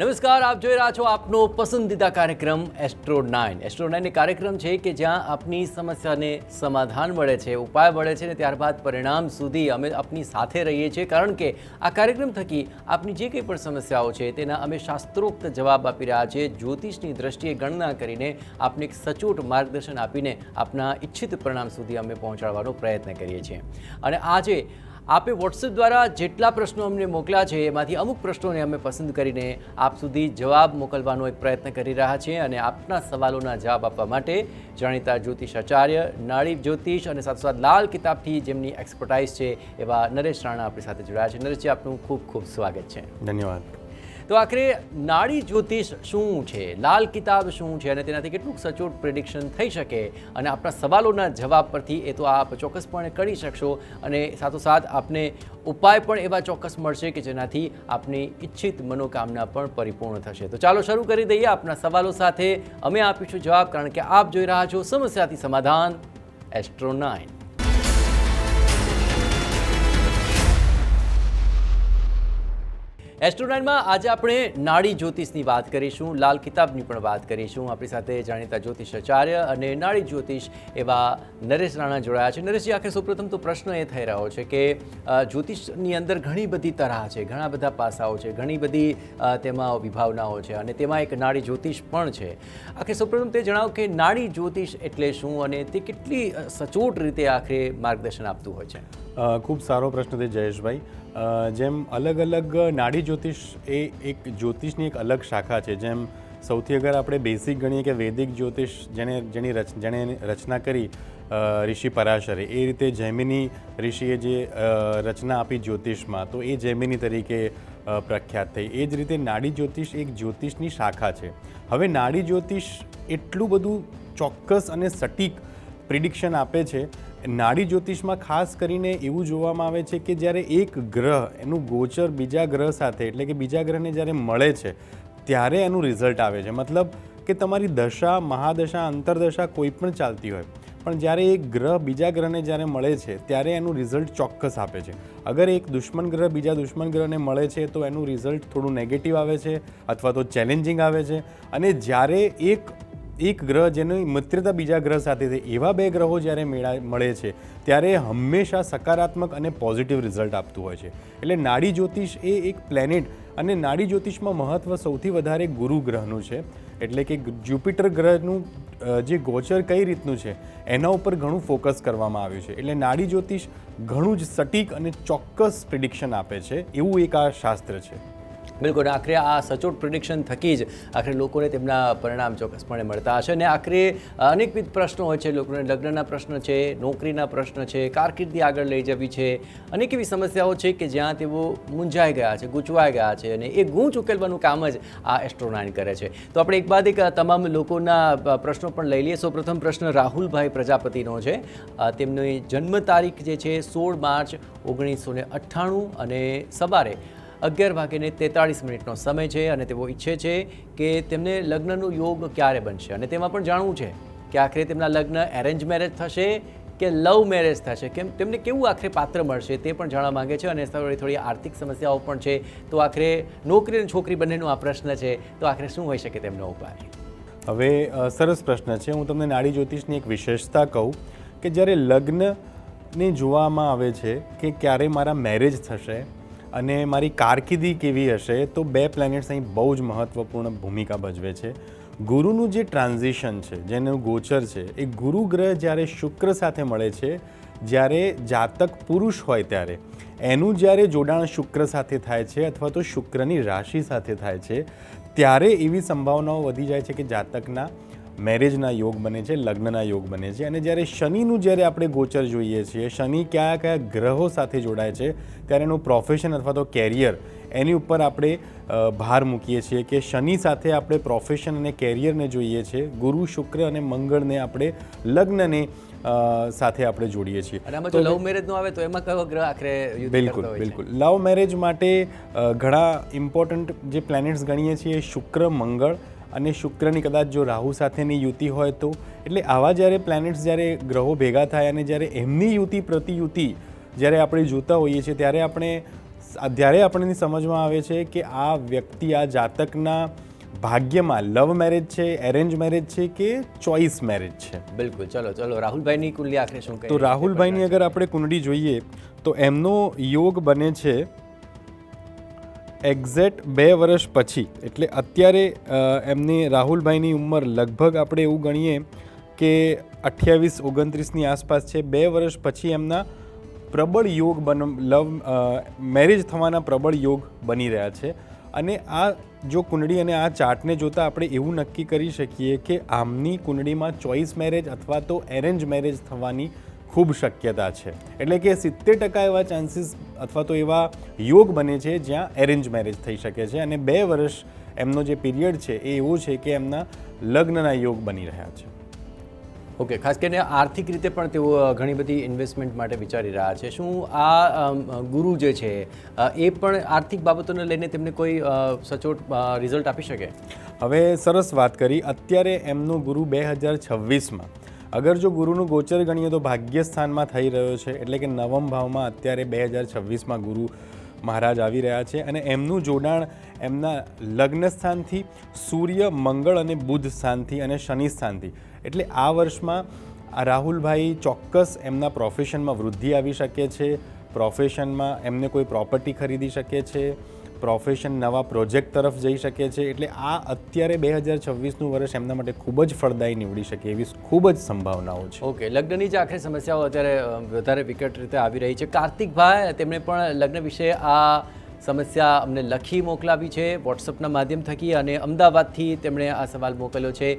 નમસ્કાર, આપ જોઈ રહ્યા છો આપનો પસંદીદા કાર્યક્રમ એસ્ટ્રો 9. એસ્ટ્રો 9 એ કાર્યક્રમ છે કે જ્યાં આપની સમસ્યાને સમાધાન મળે છે, ઉપાય મળે છે અને ત્યારબાદ પરિણામ સુધી અમે આપની સાથે રહીએ છીએ. કારણ કે આ કાર્યક્રમ થકી આપની જે કંઈ પણ સમસ્યાઓ છે તેના અમે શાસ્ત્રોક્ત જવાબ આપી રહ્યા છીએ. જ્યોતિષની દ્રષ્ટિએ ગણના કરીને આપને એક સચોટ માર્ગદર્શન આપીને આપના ઈચ્છિત પરિણામ સુધી અમે પહોંચાડવાનો પ્રયત્ન કરીએ છીએ. અને આજે આપે વોટ્સએપ દ્વારા જેટલા પ્રશ્નો અમને મોકલ્યા છે એમાંથી અમુક પ્રશ્નોને અમે પસંદ કરીને આપ સુધી જવાબ મોકલવાનો એક પ્રયત્ન કરી રહ્યા છીએ. અને આપના સવાલોના જવાબ આપવા માટે જાણીતા જ્યોતિષ આચાર્ય, નાડી જ્યોતિષ અને સાથોસાથ લાલ કિતાબથી જેમની એક્સપર્ટાઇઝ છે એવા નરેશ રાણા આપણી સાથે જોડાયા છે. નરેશજી, આપનું ખૂબ ખૂબ સ્વાગત છે. ધન્યવાદ. તો આખરે નાડી જ્યોતિષ શું છે, લાલ કિતાબ શું છે અને તેનાથી કેટલું સચોટ પ્રિડિક્શન થઈ શકે અને આપણા સવાલોના જવાબ પરથી એ તો આપ ચોક્કસપણે કરી શકશો અને સાથોસાથ આપને ઉપાય પણ એવા ચોક્કસ મળશે કે જેનાથી આપની ઈચ્છિત મનોકામના પણ પરિપૂર્ણ થશે. તો ચાલો શરૂ કરી દઈએ આપના સવાલો સાથે. અમે આપીશું જવાબ, કારણ કે આપ જોઈ રહ્યા છો સમસ્યાથી સમાધાન એસ્ટ્રો 9. એસ્ટ્રો 9માં આજે આપણે નાડી જ્યોતિષની વાત કરીશું, લાલ કિતાબની પણ વાત કરીશું. આપણી સાથે જાણીતા જ્યોતિષ આચાર્ય અને નાડી જ્યોતિષ એવા નરેશ રાણા જોડાયા છે. નરેશજી, આખરે સૌપ્રથમ તો પ્રશ્ન એ થઈ રહ્યો છે કે જ્યોતિષની અંદર ઘણી બધી તરાહ છે, ઘણા બધા પાસાઓ છે, ઘણી બધી તેમાં વિભાવનાઓ છે અને તેમાં એક નાડી જ્યોતિષ પણ છે. આખરે સૌપ્રથમ તે જણાવો કે નાડી જ્યોતિષ એટલે શું અને તે કેટલી સચોટ રીતે આખરે માર્ગદર્શન આપતું હોય છે? ખૂબ સારો પ્રશ્ન છે જયેશભાઈ. જેમ અલગ અલગ નાડી જ્યોતિષ એ એક જ્યોતિષની એક અલગ શાખા છે. જેમ સૌથી અગર આપણે બેઝિક ગણીએ કે વૈદિક જ્યોતિષ જેણે રચના કરી ઋષિ પરાશરે, એ રીતે જૈમિની ઋષિએ જે રચના આપી જ્યોતિષમાં, તો એ જૈમિની તરીકે પ્રખ્યાત થઈ. એ જ રીતે નાડી જ્યોતિષ એક જ્યોતિષની શાખા છે. હવે નાડી જ્યોતિષ એટલું બધું ચોક્કસ અને સટીક પ્રિડિક્શન આપે છે. નાડી જ્યોતિષમાં ખાસ કરીને એવું જોવામાં આવે છે કે જ્યારે એક ગ્રહ એનું ગોચર બીજા ગ્રહ સાથે, એટલે કે બીજા ગ્રહને જ્યારે મળે છે ત્યારે એનું રિઝલ્ટ આવે છે. મતલબ કે તમારી દશા, મહાદશા, અંતરદશા કોઈ પણ ચાલતી હોય, પણ જ્યારે એક ગ્રહ બીજા ગ્રહને જ્યારે મળે છે ત્યારે એનું રિઝલ્ટ ચોક્કસ આપે છે. અગર એક દુશ્મન ગ્રહ બીજા દુશ્મન ગ્રહને મળે છે તો એનું રિઝલ્ટ થોડું નેગેટિવ આવે છે અથવા તો ચેલેન્જિંગ આવે છે. અને જ્યારે એક ગ્રહ જેની મિત્રતા બીજા ગ્રહ સાથે છે, એવા બે ગ્રહો જ્યારે મળે છે ત્યારે હંમેશા સકારાત્મક અને પોઝિટિવ રિઝલ્ટ આપતું હોય છે. એટલે નાડી જ્યોતિષ એ એક પ્લેનેટ, અને નાડી જ્યોતિષમાં મહત્ત્વ સૌથી વધારે ગુરુ ગ્રહનું છે. એટલે કે જ્યુપિટર ગ્રહનું જે ગોચર કઈ રીતનું છે એના ઉપર ઘણું ફોકસ કરવામાં આવ્યું છે. એટલે નાડી જ્યોતિષ ઘણું જ સટીક અને ચોક્કસ પ્રિડિક્શન આપે છે, એવું એક આ શાસ્ત્ર છે. બિલકુલ. આખરે આ સચોટ પ્રિડિક્શન થકી જ આખરે લોકોને તેમના પરિણામ ચોક્કસપણે મળતા હશે. અને આખરે અનેકવિધ પ્રશ્નો હોય છે લોકોને. લગ્નના પ્રશ્ન છે, નોકરીના પ્રશ્ન છે, કારકિર્દી આગળ લઈ જવી છે, અનેક એવી સમસ્યાઓ છે કે જ્યાં તેઓ મૂંઝાઈ ગયા છે, ગૂંચવાઈ ગયા છે અને એ ગૂંચ ઉકેલવાનું કામ જ આ એસ્ટ્રો 9 કરે છે. તો આપણે એક બાદ એક તમામ લોકોના પ્રશ્નો પણ લઈ લઈએ. સૌપ્રથમ પ્રશ્ન રાહુલભાઈ પ્રજાપતિનો છે. તેમની જન્મ તારીખ જે છે 16 માર્ચ 1998 અને સવારે 11:43 સમય છે. અને તેઓ ઈચ્છે છે કે તેમને લગ્નનું યોગ ક્યારે બનશે અને તેમાં પણ જાણવું છે કે આખરે તેમના લગ્ન એરેન્જ મેરેજ થશે કે લવ મેરેજ થશે, કેમ તેમને કેવું આખરે પાત્ર મળશે તે પણ જાણવા માંગે છે. અને થોડી આર્થિક સમસ્યાઓ પણ છે. તો આખરે નોકરી અને છોકરી બંનેનો આ પ્રશ્ન છે, તો આખરે શું હોઈ શકે તેમનો ઉપાય? હવે સરસ પ્રશ્ન છે. હું તમને નાડી જ્યોતિષની એક વિશેષતા કહું કે જ્યારે લગ્નને જોવામાં આવે છે કે ક્યારે મારા મેરેજ થશે અને મારી કારકિર્દી કેવી હશે, તો બે પ્લેનેટ્સ અહીં બહુ જ મહત્ત્વપૂર્ણ ભૂમિકા ભજવે છે. ગુરુનું જે ટ્રાન્ઝિશન છે, જેનું ગોચર છે, એ ગુરુ ગ્રહ જ્યારે શુક્ર સાથે મળે છે, જ્યારે જાતક પુરુષ હોય ત્યારે એનું જ્યારે જોડાણ શુક્ર સાથે થાય છે અથવા તો શુક્રની રાશિ સાથે થાય છે, ત્યારે એવી સંભાવનાઓ વધી જાય છે કે જાતકના મેરેજના યોગ બને છે, લગ્નના યોગ બને છે. અને જ્યારે શનિનું જ્યારે આપણે ગોચર જોઈએ છીએ, શનિ કયા કયા ગ્રહો સાથે જોડાય છે ત્યારે એનું પ્રોફેશન અથવા તો કેરિયર, એની ઉપર આપણે ભાર મૂકીએ છીએ કે શનિ સાથે આપણે પ્રોફેશન અને કેરિયરને જોઈએ છીએ, ગુરુ, શુક્ર અને મંગળને આપણે લગ્નને સાથે આપણે જોડીએ છીએ. અને આમાં જો લવ મેરેજ નો આવે તો એમાં કયો ગ્રહ આખરે યુદ્ધ કરતો હોય છે? બિલકુલ. લવ મેરેજ માટે ઘણા ઇમ્પોર્ટન્ટ જે પ્લેનેટ્સ ગણીએ છીએ, શુક્ર, મંગળ અને શુક્રની કદાચ જો રાહુ સાથેની યુતિ હોય તો, એટલે આવા જ્યારે પ્લેનેટ્સ, જ્યારે ગ્રહો ભેગા થાય અને જ્યારે એમની યુતિ પ્રતિયુતિ જ્યારે આપણે જોતા હોઈએ છીએ ત્યારે આપણે ત્યારે આપણને સમજમાં આવે છે કે આ વ્યક્તિ, આ જાતકના ભાગ્યમાં લવ મેરેજ છે, એરેન્જ મેરેજ છે કે ચોઇસ મેરેજ છે. બિલકુલ. ચલો રાહુલભાઈની કુંડલી આખરે શું કહે? તો રાહુલભાઈની અગર આપણે કુંડળી જોઈએ તો એમનો યોગ બને છે એક્ઝેક્ટ 2 વર્ષ પછી. એટલે અત્યારે એમની રાહુલભાઈની ઉંમર લગભગ આપણે એવું ગણીએ કે 28-29ની આસપાસ છે. 2 વર્ષ પછી એમના પ્રબળ યોગ મેરેજ થવાના પ્રબળ યોગ બની રહ્યા છે. અને આ જો કુંડળી અને આ ચાર્ટને જોતાં આપણે એવું નક્કી કરી શકીએ કે આમની કુંડળીમાં ચોઇસ મેરેજ અથવા તો એરેન્જ મેરેજ થવાની ખૂબ શક્યતા છે. એટલે કે 70% એવા ચાન્સીસ અથવા તો એવા યોગ બને છે જ્યાં એરેન્જ મેરેજ થઈ શકે છે. અને 2 વર્ષ એમનો જે પીરિયડ છે એ એવો છે કે એમના લગ્નના યોગ બની રહ્યા છે. ઓકે. ખાસ કરીને આર્થિક રીતે પણ તેઓ ઘણી બધી ઇન્વેસ્ટમેન્ટ માટે વિચારી રહ્યા છે. શું આ ગુરુ જે છે એ પણ આર્થિક બાબતોને લઈને તેમને કોઈ સચોટ રિઝલ્ટ આપી શકે? હવે સરસ વાત કરી. અત્યારે એમનો ગુરુ 2026માં, અગર જો ગુરુનું ગોચર ગણીએ તો ભાગ્યસ્થાનમાં થઈ રહ્યો છે. એટલે કે નવમ ભાવમાં અત્યારે 2026માં ગુરુ મહારાજ આવી રહ્યા છે. અને એમનું જોડાણ એમના લગ્ન સ્થાનથી, સૂર્ય, મંગળ અને બુધ સ્થાનથી અને શનિ સ્થાનથી. એટલે આ વર્ષમાં આ રાહુલભાઈ ચોક્કસ એમના પ્રોફેશનમાં વૃદ્ધિ આવી શકે છે. પ્રોફેશનમાં એમને કોઈ પ્રોપર્ટી ખરીદી શકે છે. પ્રોફેશન નવા પ્રોજેક્ટ તરફ જઈ શકે છે. એટલે આ અત્યારે 2026નું વર્ષ એમના માટે ખૂબ જ ફળદાયી નીવડી શકે એવી ખૂબ જ સંભાવનાઓ છે. ઓકે. લગ્નની જે આખરી સમસ્યાઓ અત્યારે વધારે વિકટ રીતે આવી રહી છે. કાર્તિકભાઈ, તેમણે પણ લગ્ન વિશે આ સમસ્યા અમને લખી મોકલાવી છે વોટ્સઅપના માધ્યમ થકી, અને અમદાવાદથી તેમણે આ સવાલ મોકલ્યો છે.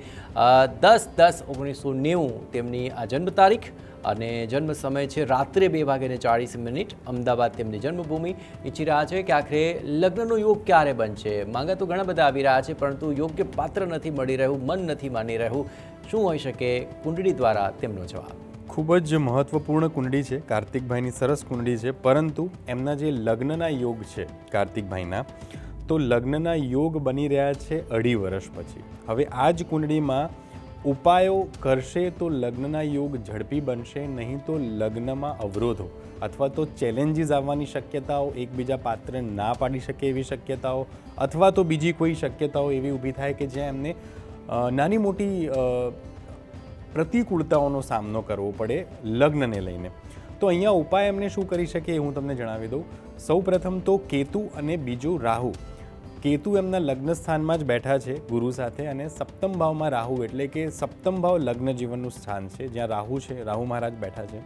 10/10/1990 તેમની આ જન્મ તારીખ અને જન્મ સમય છે રાત્રે 2:40 અમદાવાદ તેમની જન્મભૂમિ. ઈચ્છી રહ્યા છે કે આખરે લગ્નનો યોગ ક્યારે બનશે? માંગા તો ઘણા બધા આવી રહ્યા છે, પરંતુ યોગ્ય પાત્ર નથી મળી રહ્યું, મન નથી માની રહ્યું. શું હોઈ શકે? કુંડળી દ્વારા તેમનો જવાબ. ખૂબ જ મહત્વપૂર્ણ કુંડળી છે કાર્તિકભાઈની, સરસ કુંડળી છે. પરંતુ એમના જે લગ્નના યોગ છે કાર્તિકભાઈના, તો લગ્નના યોગ બની રહ્યા છે 2.5 વર્ષ પછી. હવે આ જ કુંડળીમાં ઉપાયો કરશે તો લગ્નના યોગ ઝડપી બનશે, નહીં તો લગ્નમાં અવરોધો અથવા તો ચેલેન્જીસ આવવાની શક્યતાઓ, એકબીજા પાત્ર ના પાડી શકે એવી શક્યતાઓ, અથવા તો બીજી કોઈ શક્યતાઓ એવી ઊભી થાય કે જ્યાં એમને નાની મોટી પ્રતિકૂળતાઓનો સામનો કરવો પડે લગ્નને લઈને. તો અહીંયા ઉપાય એમને શું કરી શકે એ હું તમને જણાવી દઉં. સૌ પ્રથમ તો કેતુ અને બીજું રાહુ. કેતુ એમના લગ્ન સ્થાનમાં જ બેઠા છે ગુરુ સાથે, અને સપ્તમ ભાવમાં રાહુ, એટલે કે સપ્તમ ભાવ લગ્ન જીવનનું સ્થાન છે જ્યાં રાહુ છે, રાહુ મહારાજ બેઠા છે.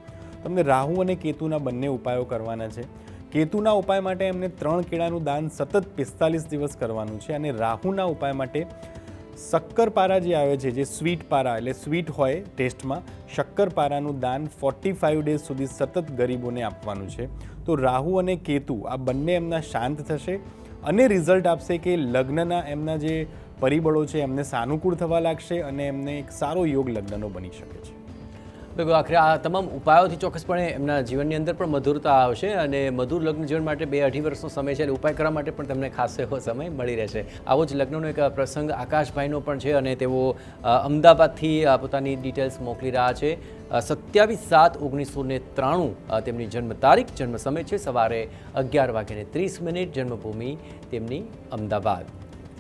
તમને રાહુ અને કેતુના બંને ઉપાયો કરવાના છે. કેતુના ઉપાય માટે એમને 3 કેળાનું દાન સતત 45 દિવસ કરવાનું છે. અને રાહુના ઉપાય માટે શક્કરપારા જે આવે છે, જે સ્વીટ પારા એટલે સ્વીટ હોય ટેસ્ટમાં, શક્કરપારાનું દાન 45 ડેઝ સુધી સતત ગરીબોને આપવાનું છે. તો રાહુ અને કેતુ આ બંને એમના શાંત થશે અને રિઝલ્ટ આપશે કે લગ્નના એમના જે પરિબળો છે એમને સાનુકૂળ થવા લાગશે અને એમને એક સારો યોગ લગ્નનો બની શકે છે. બિલકુલ. આખરે આ તમામ ઉપાયોથી ચોક્કસપણે એમના જીવનની અંદર પણ મધુરતા આવશે, અને મધુર લગ્ન જીવન માટે 2-2.5 વર્ષનો સમય છે, એટલે ઉપાય કરવા માટે પણ તમને ખાસ એવો સમય મળી રહેશે. આવો જ લગ્નનો એક પ્રસંગ આકાશભાઈનો પણ છે, અને તેઓ અમદાવાદથી પોતાની ડિટેલ્સ મોકલી રહ્યા છે. 27/7/1993 તેમની જન્મ તારીખ, જન્મ સમય છે સવારે 11:30, જન્મભૂમિ તેમની અમદાવાદ.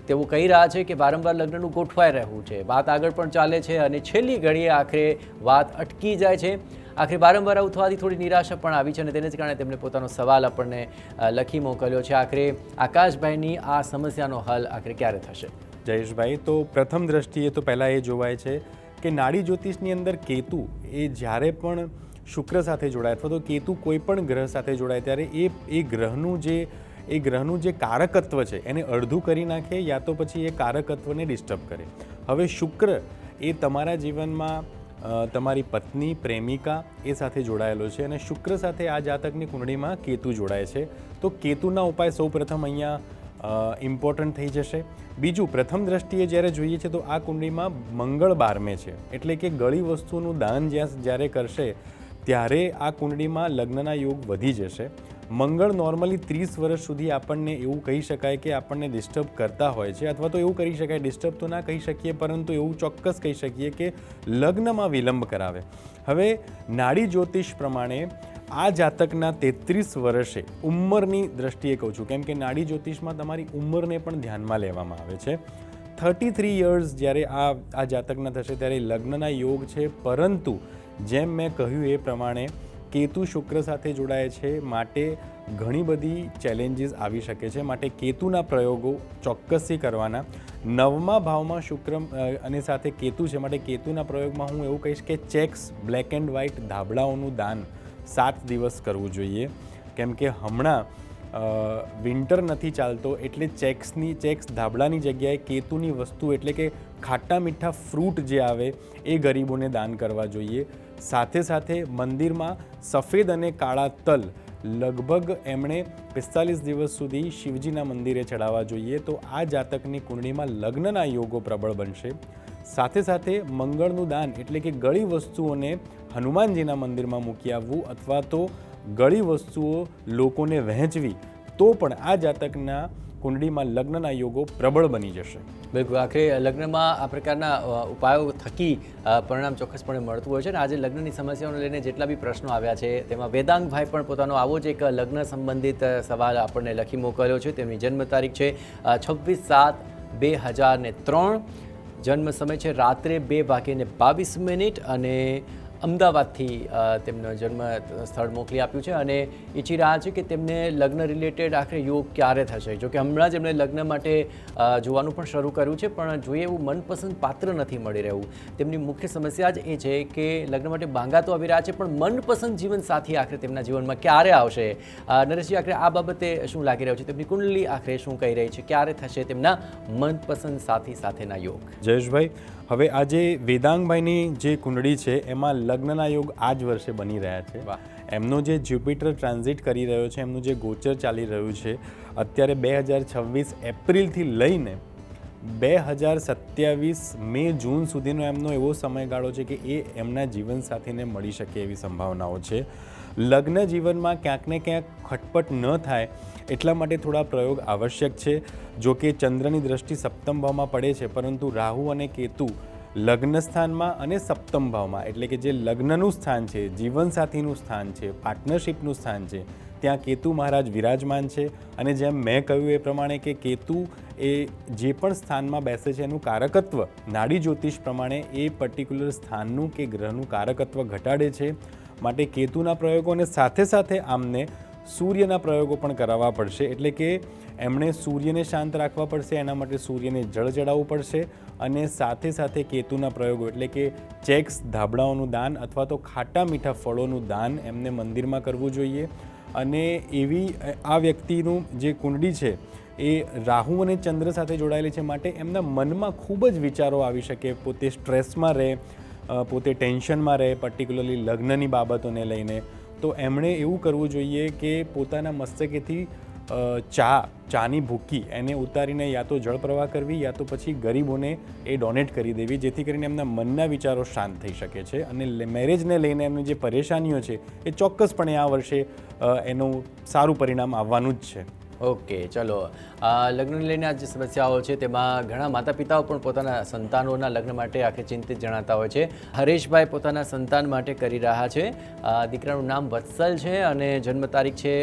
તેઓ કહી રહ્યા છે કે વારંવાર લગ્નનું ગોઠવાઈ રહ્યું છે, વાત આગળ પણ ચાલે છે, અને છેલ્લી ઘડીએ આખરે વાત અટકી જાય છે. આખરે વારંવાર આવું થવાથી થોડી નિરાશા પણ આવી છે, અને તેને જ કારણે તેમણે પોતાનો સવાલ આપણને લખી મોકલ્યો છે. આખરે આકાશભાઈની આ સમસ્યાનો હલ આખરે ક્યારે થશે? જયેશભાઈ, તો પ્રથમ દ્રષ્ટિએ તો પહેલાં એ જોવાય છે કે નાડી જ્યોતિષની અંદર કેતુ એ જ્યારે પણ શુક્ર સાથે જોડાય અથવા તો કેતુ કોઈ પણ ગ્રહ સાથે જોડાય ત્યારે એ ગ્રહનું જે કારકત્વ છે એને અડધું કરી નાખે, યા તો પછી એ કારકત્વને ડિસ્ટર્બ કરે. હવે શુક્ર એ તમારા જીવનમાં તમારી પત્ની, પ્રેમિકા એ સાથે જોડાયેલો છે, અને શુક્ર સાથે આ જાતકની કુંડળીમાં કેતુ જોડાય છે. તો કેતુના ઉપાય સૌ પ્રથમ અહીંયા ઇમ્પોર્ટન્ટ થઈ જશે. બીજું, પ્રથમ દ્રષ્ટિએ જ્યારે જોઈએ છે તો આ કુંડળીમાં મંગળ 12મે છે, એટલે કે ગળી વસ્તુનું દાન જ્યારે કરશે ત્યારે આ કુંડળીમાં લગ્નના યોગ વધી જશે. મંગળ નોર્મલી 30 વર્ષ સુધી આપણને એવું કહી શકાય કે આપણને ડિસ્ટર્બ કરતા હોય છે, અથવા તો એવું કરી શકાય, ડિસ્ટર્બ તો ના કહી શકીએ પરંતુ એવું ચોક્કસ કહી શકીએ કે લગ્નમાં વિલંબ કરાવે. હવે નાડી જ્યોતિષ પ્રમાણે આ જાતકના 33 વર્ષે ઉંમરની દ્રષ્ટિએ કહું છું, કેમ કે નાડી જ્યોતિષમાં તમારી ઉંમરને પણ ધ્યાનમાં લેવામાં આવે છે. 33 યર્સ જ્યારે આ જાતકના થશે ત્યારે લગ્નના યોગ છે, પરંતુ જેમ મેં કહ્યું એ પ્રમાણે કેતુ શુક્ર સાથે જોડાય છે, માટે ઘણી બધી ચેલેન્જીસ આવી શકે છે. માટે કેતુના પ્રયોગો ચોક્કસથી કરવાના. 9મા ભાવમાં શુક્ર અને સાથે કેતુ છે, માટે કેતુના પ્રયોગમાં હું એવું કહીશ કે ચેક્સ, બ્લેક એન્ડ વ્હાઇટ ધાબળાઓનું દાન 7 દિવસ કરવું જોઈએ. કેમ કે હમણાં વિન્ટર નથી ચાલતો, એટલે ચેક્સ ધાબળાની જગ્યાએ કેતુની વસ્તુ એટલે કે ખાટા મીઠા ફ્રૂટ જે આવે એ ગરીબોને દાન કરવા જોઈએ. સાથે સાથે મંદિરમાં સફેદ અને કાળા તલ લગભગ એમણે 45 દિવસ સુધી શિવજીના મંદિરે ચડાવવા જોઈએ. તો આ જાતકની કુંડળીમાં લગ્નના યોગો પ્રબળ બનશે. સાથે સાથે મંગળનું દાન એટલે કે ગળી વસ્તુઓને હનુમાનજીના મંદિરમાં મૂકી આવવું અથવા તો ગળી વસ્તુઓ લોકોને વહેંચવી, તો પણ આ જાતકના કુંડળીમાં લગ્નના યોગો પ્રબળ બની જશે. બિલકુલ, આખરે લગ્નમાં આ પ્રકારના ઉપાયો થકી પરિણામ ચોક્કસપણે મળતું હોય છે. અને આજે લગ્નની સમસ્યાઓને લઈને જેટલા બી પ્રશ્નો આવ્યા છે તેમાં વેદાંગભાઈ પણ પોતાનો આવો જ એક લગ્ન સંબંધિત સવાલ આપણને લખી મોકલ્યો છે. તેમની જન્મ તારીખ છે 26/7/2003. જન્મ સમય છે રાત્રે 2:22 અને અમદાવાદથી તેમનો જન્મ સ્થળ મોકલી આપ્યું છે અને ઈચ્છી રહ્યા છે કે તેમને લગ્ન રિલેટેડ આખરે યોગ ક્યારે થશે. જોકે હમણાં જ એમણે લગ્ન માટે જોવાનું પણ શરૂ કર્યું છે, પણ જોઈએ એવું મનપસંદ પાત્ર નથી મળી રહ્યું. તેમની મુખ્ય સમસ્યા જ એ છે કે લગ્ન માટે બાંગા તો આવી રહ્યા છે, પણ મનપસંદ જીવન સાથી આખરે તેમના જીવનમાં ક્યારે આવશે. નરેશજી, આખરે આ બાબતે શું લાગી રહ્યું છે? તેમની કુંડલી આખરે શું કહી રહી છે? ક્યારે થશે તેમના મનપસંદ સાથી સાથેના યોગ? જયેશભાઈ, હવે આજે વેદાંગભાઈની જે કુંડળી છે એમાં લગ્નના યોગ આ જ વર્ષે બની રહ્યા છે. એમનો જે જ્યુપિટર ટ્રાન્ઝિટ કરી રહ્યો છે, એમનું જે ગોચર ચાલી રહ્યું છે અત્યારે 2026 એપ્રિલથી લઈને 2027 મે જૂન સુધીનો એમનો એવો સમયગાળો છે કે એ એમના જીવનસાથીને મળી શકે એવી સંભાવનાઓ છે. લગ્ન જીવનમાં ક્યાંક ને ક્યાંક ખટપટ ન થાય એટલા માટે થોડા પ્રયોગ આવશ્યક છે. જો કે ચંદ્રની દ્રષ્ટિ સપ્તમ ભાવમાં પડે છે, પરંતુ રાહુ અને કેતુ લગ્ન સ્થાનમાં અને સપ્તમ ભાવમાં એટલે કે જે લગ્નનું સ્થાન છે, જીવનસાથીનું સ્થાન છે, પાર્ટનરશિપનું સ્થાન છે, ત્યાં કેતુ મહારાજ વિરાજમાન છે. અને જેમ મેં કહ્યું એ પ્રમાણે કે કેતુ એ જે પણ સ્થાનમાં બેસે છે એનું કારકત્વ નાડી જ્યોતિષ પ્રમાણે એ પર્ટિક્યુલર સ્થાનનું કે ગ્રહનું કારકત્વ ઘટાડે છે. માટે કેતુના પ્રયોગોને સાથે સાથે આમને સૂર્યના પ્રયોગો પણ કરાવવા પડશે. એટલે કે એમણે સૂર્યને શાંત રાખવા પડશે, એના માટે સૂર્યને જળ ચડાવવું પડશે. અને સાથે સાથે કેતુના પ્રયોગો એટલે કે ચેક્સ, ધાબળાઓનું દાન અથવા તો ખાટા મીઠા ફળોનું દાન એમને મંદિરમાં કરવું જોઈએ. અને એવી આ વ્યક્તિનું જે કુંડળી છે એ રાહુ અને ચંદ્ર સાથે જોડાયેલી છે, માટે એમના મનમાં ખૂબ જ વિચારો આવી શકે, પોતે સ્ટ્રેસમાં રહે, પોતે ટેન્શનમાં રહે, પર્ટિક્યુલરલી લગ્નની બાબતોને લઈને. તો એમણે એવું કરવું જોઈએ કે પોતાના મસ્તકેથી ચાની ભૂકી એને ઉતારીને યા તો જળ પ્રવાહ કરવી યા તો પછી ગરીબોને એ ડોનેટ કરી દેવી, જેથી કરીને એમના મનના વિચારો શાંત થઈ શકે છે. અને મેરેજને લઈને એમની જે પરેશાનીઓ છે એ ચોક્કસપણે આ વર્ષે એનું સારું પરિણામ આવવાનું જ છે. ઓકે, ચલો. લગ્નને લઈને આ જે સમસ્યાઓ છે તેમાં ઘણા માતા પિતાઓ પણ પોતાના સંતાનોના લગ્ન માટે આખે ચિંતિત જણાતા હોય છે. હરેશભાઈ પોતાના સંતાન માટે કરી રહ્યા છે. દીકરાનું નામ વત્સલ છે અને જન્મ તારીખ છે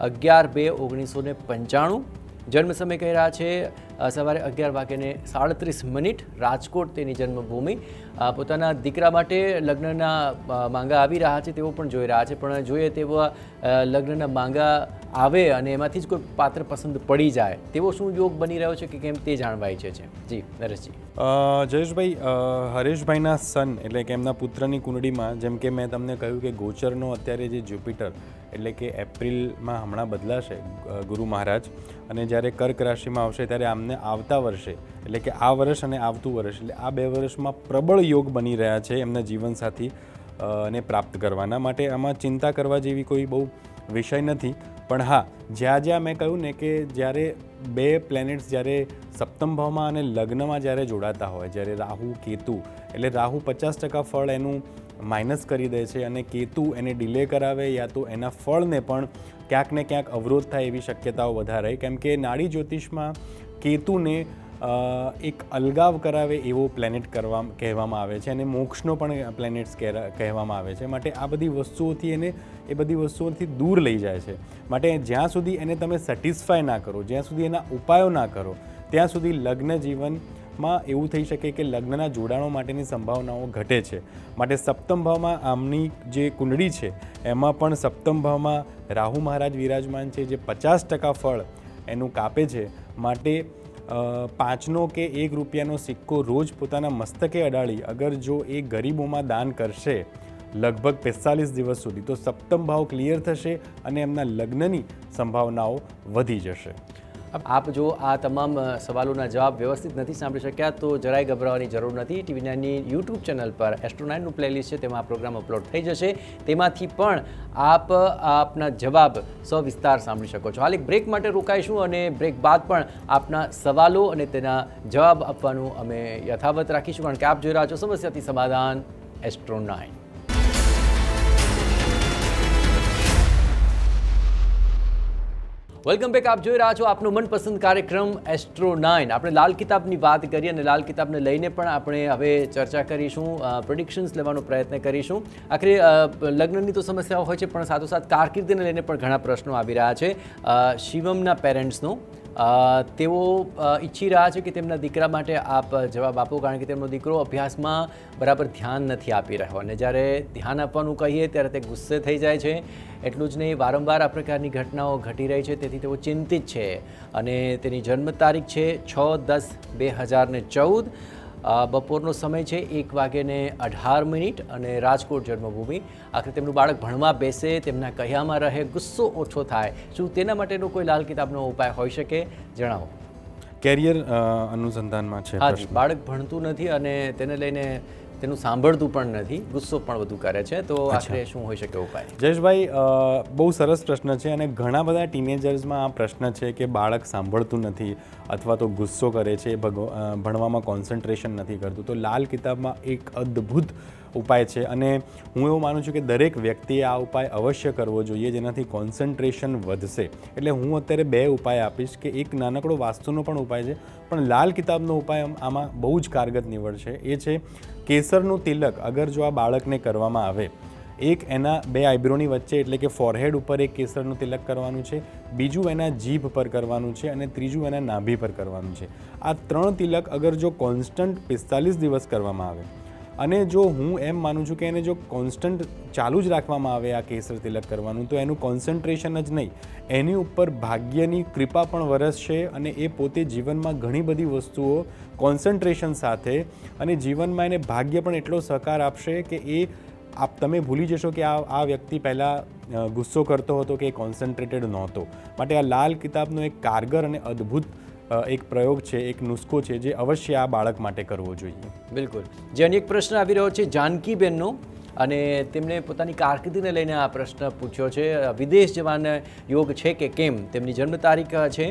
11/2/1995. જન્મ સમય કહી રહ્યા છે સવારે 11:37 રાજકોટ તેની જન્મભૂમિ. પોતાના દીકરા માટે લગ્નના માંગા આવી રહ્યા છે તેઓ પણ જોઈ રહ્યા છે, પણ જોઈએ તેવા લગ્નના માંગા આવે અને એમાંથી જ કોઈ પાત્ર પસંદ પડી જાય તેવો શું યોગ બની રહ્યો છે કે કેમ તે જાણવા ઈચ્છે છે. જી નરેશજી. જયેશભાઈ, હરેશભાઈના સન એટલે કે એમના પુત્રની કુંડળીમાં જેમ કે મેં તમને કહ્યું કે ગોચરનો અત્યારે જે જ્યુપિટર એટલે કે એપ્રિલમાં હમણાં બદલાશે ગુરુ મહારાજ, અને જ્યારે કર્ક રાશિમાં આવશે ત્યારે આમને આવતા વર્ષે એટલે કે આ વર્ષ અને આવતું વર્ષ એટલે આ 2 વર્ષમાં પ્રબળ યોગ બની રહ્યા છે એમના જીવનસાથી ને પ્રાપ્ત કરવાના. માટે આમાં ચિંતા કરવા જેવી કોઈ બહુ વિષય નથી. પણ હા, જ્યાં મેં કહ્યું ને કે જ્યારે 2 પ્લેનેટ્સ જ્યારે સપ્તમ ભાવમાં અને લગ્નમાં જ્યારે જોડાતા હોય, જ્યારે રાહુ કેતુ, એટલે રાહુ 50% ફળ એનું માઇનસ કરી દે છે અને કેતુ એને ડિલે કરાવે યા તો એના ફળને પણ ક્યાંક ને ક્યાંક અવરોધ થાય એવી શક્યતાઓ વધારે. કેમ કે નાડી જ્યોતિષમાં કેતુને એક અલગાવ કરાવે એવો પ્લેનેટ કહેવામાં આવે છે અને મોક્ષનો પણ પ્લેનેટ્સ કહેવામાં આવે છે. માટે આ બધી વસ્તુઓથી એને એ બધી વસ્તુઓથી દૂર લઈ જાય છે. માટે જ્યાં સુધી એને તમે સેટિસ્ફાય ના કરો, જ્યાં સુધી એના ઉપાયો ના કરો, ત્યાં સુધી લગ્ન જીવનમાં એવું થઈ શકે કે લગ્નના જોડાણો માટેની સંભાવનાઓ ઘટે છે. માટે સપ્તમ ભાવમાં આમની જે કુંડળી છે એમાં પણ સપ્તમ ભાવમાં રાહુ મહારાજ વિરાજમાન છે, જે 50% ફળ એનું કાપે છે. માટે 5નો કે 1 રૂપિયાનો સિક્કો રોજ પોતાના મસ્તકે અડાડી અગર જો એ ગરીબોમાં દાન કરશે લગભગ 45 દિવસ સુધી, તો સપ્તમ ભાવ ક્લિયર થશે અને એમના લગ્નની સંભાવનાઓ વધી જશે. આપ જો આ તમામ સવાલોના જવાબ વ્યવસ્થિત નથી સાંભળી શક્યા તો જરાય ગભરાવાની જરૂર નથી. TV 9ની યુટ્યુબ ચેનલ પર એસ્ટ્રો 9નું પ્લેલિસ્ટ છે, તેમાં આ પ્રોગ્રામ અપલોડ થઈ જશે. તેમાંથી પણ આપ આપના જવાબ સવિસ્તાર સાંભળી શકો છો. હાલ એક બ્રેક માટે રોકાઈશું અને બ્રેક બાદ પણ આપના સવાલો અને તેના જવાબ આપવાનું અમે યથાવત રાખીશું, કારણ કે આપ જોઈ રહ્યા છો સમસ્યાથી સમાધાન એસ્ટ્રો 9. Welcome back. આપ જોઈ રહ્યા છો આપનો મનપસંદ કાર્યક્રમ એસ્ટ્રો 9. આપણે લાલ કિતાબની વાત કરી અને લાલ કિતાબને લઈને પણ આપણે હવે ચર્ચા કરીશું, પ્રેડિક્શન્સ લેવાનો પ્રયત્ન કરીશું. આખરે લગ્નની તો સમસ્યાઓ હોય છે, પણ સાથોસાથ કારકિર્દીને લઈને પણ ઘણા પ્રશ્નો આવી રહ્યા છે. શિવમના પેરેન્ટ્સનો તેઓ ઈચ્છી રહ્યા છે કે તેમના દીકરા માટે આપ જવાબ આપો, કારણ કે તેમનો દીકરો અભ્યાસમાં બરાબર ધ્યાન નથી આપી રહ્યો અને જ્યારે ધ્યાન આપવાનું કહીએ ત્યારે તે ગુસ્સે થઈ જાય છે. એટલું જ નહીં, વારંવાર આ પ્રકારની ઘટનાઓ ઘટી રહી છે, તેથી તેઓ ચિંતિત છે. અને તેની જન્મ તારીખ છે 6/10/2014. બપોરનો સમય છે 1:18 અને રાજકોટ જન્મભૂમિ. આખરે તેમનું બાળક ભણવા બેસે, તેમના કહ્યામાં રહે, ગુસ્સો ઓછો થાય. શું તેના માટેનો કોઈ લાલ કિતાબનો ઉપાય હોઈ શકે? જણાવો. કેરિયર અનુસંધાનમાં છે. હા, બાળક ભણતું નથી અને તેને લઈને તેનું સાંભળતું પણ નથી, ગુસ્સો પણ વધુ કરે છે, તો આખરે શું હોઈ શકે ઉપાય? જયેશભાઈ, બહુ સરસ પ્રશ્ન છે અને ઘણા બધા ટીનેજર્સમાં આ પ્રશ્ન છે કે બાળક સાંભળતું નથી અથવા તો ગુસ્સો કરે છે, ભણવામાં કોન્સન્ટ્રેશન નથી કરતું. તો લાલ કિતાબમાં એક અદ્ભુત ઉપાય છે અને હું એવું માનું છું કે દરેક વ્યક્તિએ આ ઉપાય અવશ્ય કરવો જોઈએ, જેનાથી કોન્સન્ટ્રેશન વધશે. એટલે હું અત્યારે 2 ઉપાય આપીશ, કે એક નાનકડો વાસ્તુનો પણ ઉપાય છે, પણ લાલ કિતાબનો ઉપાય આમાં બહુ જ કારગર નીવડશે. એ છે કેસરનું તિલક. અગર જો આ બાળકને કરવામાં આવે, એક એના 2 આઈબ્રોની વચ્ચે એટલે કે ફોરહેડ ઉપર એક કેસરનું તિલક કરવાનું છે, બીજું એના જીભ પર કરવાનું છે અને ત્રીજું એના નાભી પર કરવાનું છે. આ 3 તિલક અગર જો કોન્સ્ટન્ટ 45 દિવસ કરવામાં આવે, અને જો હું એમ માનું છું કે એને જો કોન્સ્ટન્ટ ચાલુ જ રાખવામાં આવે આ કેસર તિલક કરવાનું, તો એનું કોન્સન્ટ્રેશન જ નહીં, એની ઉપર ભાગ્યની કૃપા પણ વરસશે અને એ પોતે જીવનમાં ઘણી બધી વસ્તુઓ કોન્સન્ટ્રેશન સાથે અને જીવનમાં એને ભાગ્ય પણ એટલો સહકાર આપશે કે તમે ભૂલી જશો કે આ વ્યક્તિ પહેલાં ગુસ્સો કરતો હતો કે કોન્સન્ટ્રેટેડ નહોતો. માટે આ લાલ કિતાબનો એક કારગર અને અદ્ભુત એક પ્રયોગ છે, એક નુસ્ખો છે, જે અવશ્ય આ બાળક માટે કરવો જોઈએ. બિલકુલ. જે અન્ય એક પ્રશ્ન આવી રહ્યો છે જાનકીબેનનો, અને તેમણે પોતાની કારકિર્દીને લઈને આ પ્રશ્ન પૂછ્યો છે. વિદેશ જવાનો યોગ છે કે કેમ? તેમની જન્મ તારીખ છે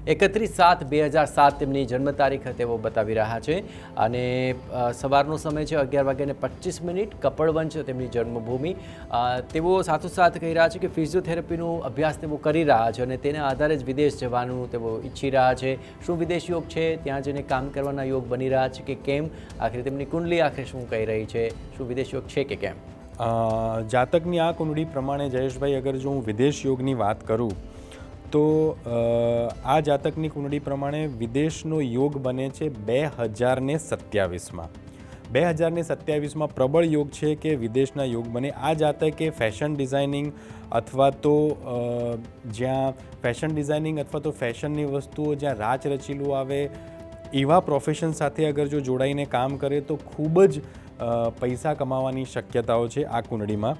31/7/2007 તેમની જન્મ તારીખ તેઓ બતાવી રહ્યા છે અને સવારનો સમય છે 11:25. કપડવંજ તેમની જન્મભૂમિ. તેઓ સાથોસાથ કહી રહ્યા છે કે ફિઝિયોથેરાપીનો અભ્યાસ તેઓ કરી રહ્યા છે અને તેના આધારે જ વિદેશ જવાનું તેઓ ઈચ્છી રહ્યા છે. શું વિદેશ યોગ છે? ત્યાં જઈને કામ કરવાના યોગ બની રહ્યા છે કે કેમ? આખરે તેમની કુંડલી આખરે શું કહી રહી છે? શું વિદેશ યોગ છે કે કેમ? જાતકની આ કુંડળી પ્રમાણે જયેશભાઈ, અગર જો હું વિદેશ યોગની વાત કરું તો આ જાતકની કુંડળી પ્રમાણે વિદેશનો યોગ બને છે 2027માં. 2027માં પ્રબળ યોગ છે કે વિદેશના યોગ બને. આ જાતકે ફેશન ડિઝાઇનિંગ અથવા તો જ્યાં ફેશન ડિઝાઇનિંગ અથવા તો ફેશનની વસ્તુઓ જ્યાં રાચ રચીલું આવે એવા પ્રોફેશન સાથે અગર જો જોડાઈને કામ કરે તો ખૂબ જ પૈસા કમાવાની શક્યતાઓ છે આ કુંડળીમાં.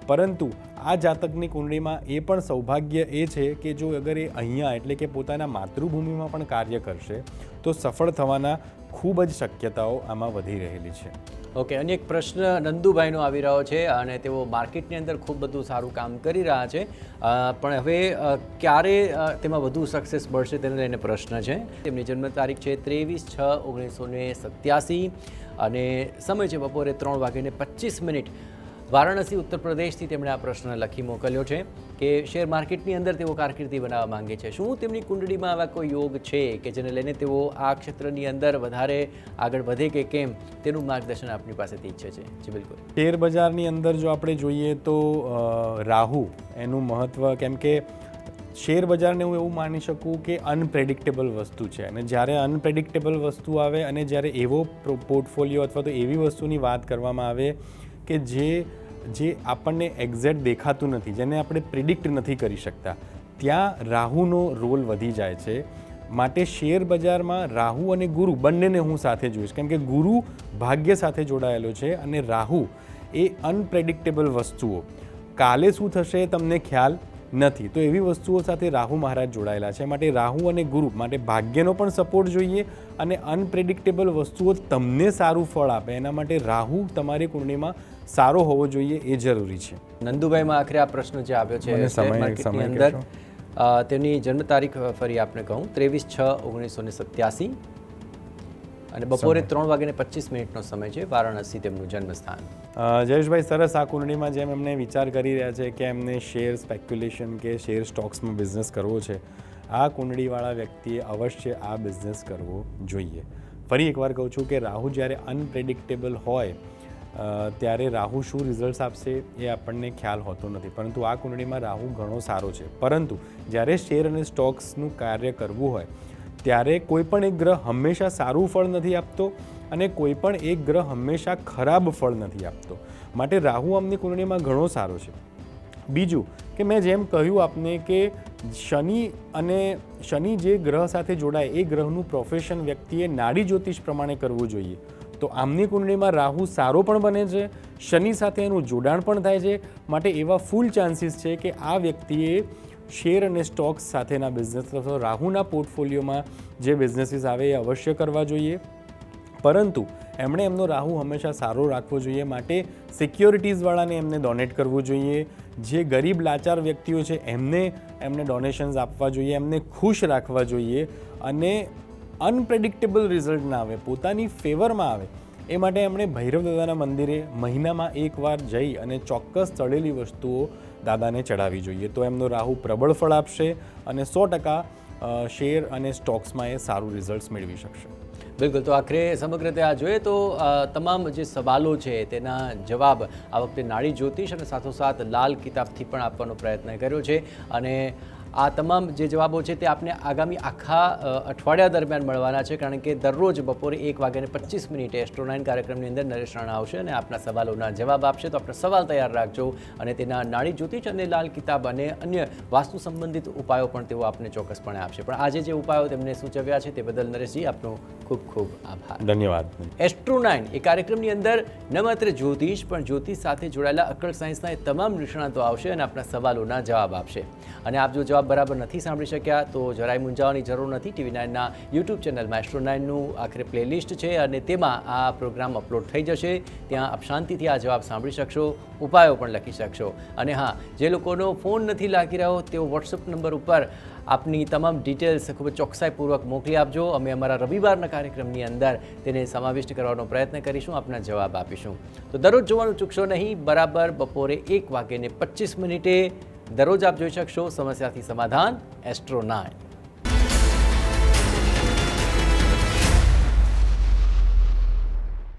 પરંતુ આ જાતકની કુંડળીમાં એ પણ સૌભાગ્ય એ છે કે જો અગર એ અહીંયા એટલે કે પોતાના માતૃભૂમિમાં પણ કાર્ય કરશે તો સફળ થવાના ખૂબ જ શક્યતાઓ આમાં વધી રહેલી છે. ઓકે. અન્ય એક પ્રશ્ન નંદુભાઈનો આવી રહ્યો છે અને તેઓ માર્કેટની અંદર ખૂબ બધું સારું કામ કરી રહ્યા છે, પણ હવે ક્યારે તેમાં વધુ સક્સેસ મળશે તેને લઈને પ્રશ્ન છે. તેમની જન્મ તારીખ છે 23/6/1987 અને સમય છે બપોરે 3:25. વારાણસી ઉત્તર પ્રદેશથી તેમણે આ પ્રશ્ન લખી મોકલ્યો છે કે શેર માર્કેટની અંદર તેઓ કારકિર્દી બનાવવા માંગે છે. શું તેમની કુંડળીમાં આવા કોઈ યોગ છે કે જેને લઈને તેઓ આ ક્ષેત્રની અંદર વધારે આગળ વધે કે કેમ, તેનું માર્ગદર્શન આપની પાસેથી ઈચ્છે છે? જી બિલકુલ. શેર બજારની અંદર જો આપણે જોઈએ તો રાહુ એનું મહત્ત્વ, કેમ કે શેર બજારને હું એવું માની શકું કે અનપ્રેડિક્ટેબલ વસ્તુ છે, અને જ્યારે અનપ્રેડિક્ટેબલ વસ્તુ આવે અને જ્યારે એવો પોર્ટફોલિયો અથવા તો એવી વસ્તુની વાત કરવામાં આવે કે જે આપણને એક્ઝેક્ટ દેખાતું નથી, જેને આપણે પ્રિડિક્ટ નથી કરી શકતા, ત્યાં રાહુનો રોલ વધી જાય છે. માટે શેર બજારમાં રાહુ અને ગુરુ બંનેને હું સાથે જોઈશ, કેમ કે ગુરુ ભાગ્ય સાથે જોડાયેલો છે અને રાહુ એ અનપ્રેડિક્ટેબલ વસ્તુઓ, કાલે શું થશે તમને ખ્યાલ નથી, તો એવી વસ્તુઓ સાથે રાહુ મહારાજ જોડાયેલા છે. માટે રાહુ અને ગુરુ માટે ભાગ્યનો પણ સપોર્ટ જોઈએ અને અનપ્રેડિક્ટેબલ વસ્તુઓ તમને સારું ફળ આપે એના માટે રાહુ તમારી કુંડળીમાં સારો હોવો જોઈએ, એ જરૂરી છે. નંદુભાઈમાં આખરે આ પ્રશ્ન જે આવ્યો છે શેર માર્કેટની અંદર, તેની જન્મ તારીખ ફરી આપને કહું, 23/6/1987 અને બપોરે 3:25 સમય છે, વારાણસી તેમનું જન્મસ્થાન. જયેશભાઈ, સરસ. આ કુંડળીમાં જેમ એમને વિચાર કરી રહ્યા છે કે એમને શેર સ્પેક્યુલેશન કે શેર સ્ટોક્સમાં બિઝનેસ કરવો છે, આ કુંડળીવાળા વ્યક્તિએ અવશ્ય આ બિઝનેસ કરવો જોઈએ. ફરી એકવાર કહું છું કે રાહુ જ્યારે અનપ્રેડિક્ટેબલ હોય ત્યારે રાહુ શું રિઝલ્ટ્સ આપશે એ આપણને ખ્યાલ હોતો નથી, પરંતુ આ કુંડળીમાં રાહુ ઘણો સારો છે. પરંતુ જ્યારે શેર અને સ્ટોક્સનું કાર્ય કરવું હોય ત્યારે કોઈ પણ એક ગ્રહ હંમેશા સારું ફળ નથી આપતો અને કોઈ પણ એક ગ્રહ હંમેશા ખરાબ ફળ નથી આપતો. માટે રાહુ આમની કુંડળીમાં ઘણો સારો છે. બીજું કે મેં જેમ કહ્યું આપને કે શનિ જે ગ્રહ સાથે જોડાય એ ગ્રહનું પ્રોફેશન વ્યક્તિએ નાડી જ્યોતિષ પ્રમાણે કરવું જોઈએ. તો આમની કુંડળીમાં રાહુ સારો પણ બને છે, શનિ સાથે એનું જોડાણ પણ થાય છે. માટે એવા ફૂલ ચાન્સીસ છે કે આ વ્યક્તિએ શેર અને સ્ટોક્સ સાથેના બિઝનેસ અથવા રાહુના પોર્ટફોલિયોમાં જે બિઝનેસીસ આવે એ અવશ્ય કરવા જોઈએ. પરંતુ એમણે એમનો રાહુ હંમેશા સારો રાખવો જોઈએ. માટે સિક્યોરિટીઝવાળાને એમને ડોનેટ કરવું જોઈએ. જે ગરીબ લાચાર વ્યક્તિઓ છે એમને ડોનેશન્સ આપવા જોઈએ, એમને ખુશ રાખવા જોઈએ અને અનપ્રેડિક્ટેબલ રિઝલ્ટ ના આવે, પોતાની ફેવરમાં આવે, એ માટે એમણે ભૈરવ દાદાના મંદિરે મહિનામાં એકવાર જઈ અને ચોક્કસ ચડેલી વસ્તુઓ દાદાને ચડાવવી જોઈએ. તો એમનો રાહુ પ્રબળ ફળ આપશે અને 100% શેર અને સ્ટોક્સમાં એ સારું રિઝલ્ટ્સ મેળવી શકશે. બિલકુલ. તો આખરે સમગ્ર રીતે આ જોઈએ તો તમામ જે સવાલો છે તેના જવાબ આ વખતે નાડી જ્યોતિષ અને સાથોસાથ લાલ કિતાબથી પણ આપવાનો પ્રયત્ન કર્યો છે. અને આ તમામ જે જવાબો છે તે આપને આગામી આખા અઠવાડિયા દરમિયાન મળવાના છે, કારણ કે દરરોજ બપોરે 1:25 એસ્ટ્રો 9 કાર્યક્રમની અંદર નરેશ રાણા આવશે અને આપના સવાલોના જવાબ આપશે. તો આપણા સવાલ તૈયાર રાખજો અને તેના નાડી જ્યોતિષ અને લાલ કિતાબ અને અન્ય વાસ્તુ સંબંધિત ઉપાયો પણ તેઓ આપને ચોક્કસપણે આપશે. પણ આજે જે ઉપાયો તેમને સૂચવ્યા છે તે બદલ નરેશજી આપનો ખૂબ ખૂબ આભાર. ધન્યવાદ. એસ્ટ્રો 9 એ કાર્યક્રમની અંદર ન માત્ર જ્યોતિષ પણ જ્યોતિષ સાથે જોડાયેલા અક્કડ સાયન્સના એ તમામ નિષ્ણાતો આવશે અને આપના સવાલોના જવાબ આપશે. અને આપ જો જવાબ બરાબર નથી સાંભળી શક્યા તો જરાય મૂંઝાવાની જરૂર નથી. TV9 ના યુટ્યુબ ચેનલમાં એસ્ટ્રો 9નું આખરે પ્લેલિસ્ટ છે અને તેમાં આ પ્રોગ્રામ અપલોડ થઈ જશે. ત્યાં આપ શાંતિથી આ જવાબ સાંભળી શકશો, ઉપાયો પણ લખી શકશો. અને હા, જે લોકોનો ફોન નથી લાગી રહ્યો તેઓ વોટ્સઅપ નંબર ઉપર આપની તમામ ડિટેલ્સ ખૂબ જ ચોકસાઈપૂર્વક મોકલી આપજો. અમે અમારા રવિવારના કાર્યક્રમની અંદર તેને સમાવિષ્ટ કરવાનો પ્રયત્ન કરીશું, આપના જવાબ આપીશું. તો દરરોજ જોવાનું ચૂકશો નહીં. બરાબર બપોરે 1:25 દરરોજ આપ જોઈ શકશો સમસ્યાથી સમાધાન એસ્ટ્રો 9.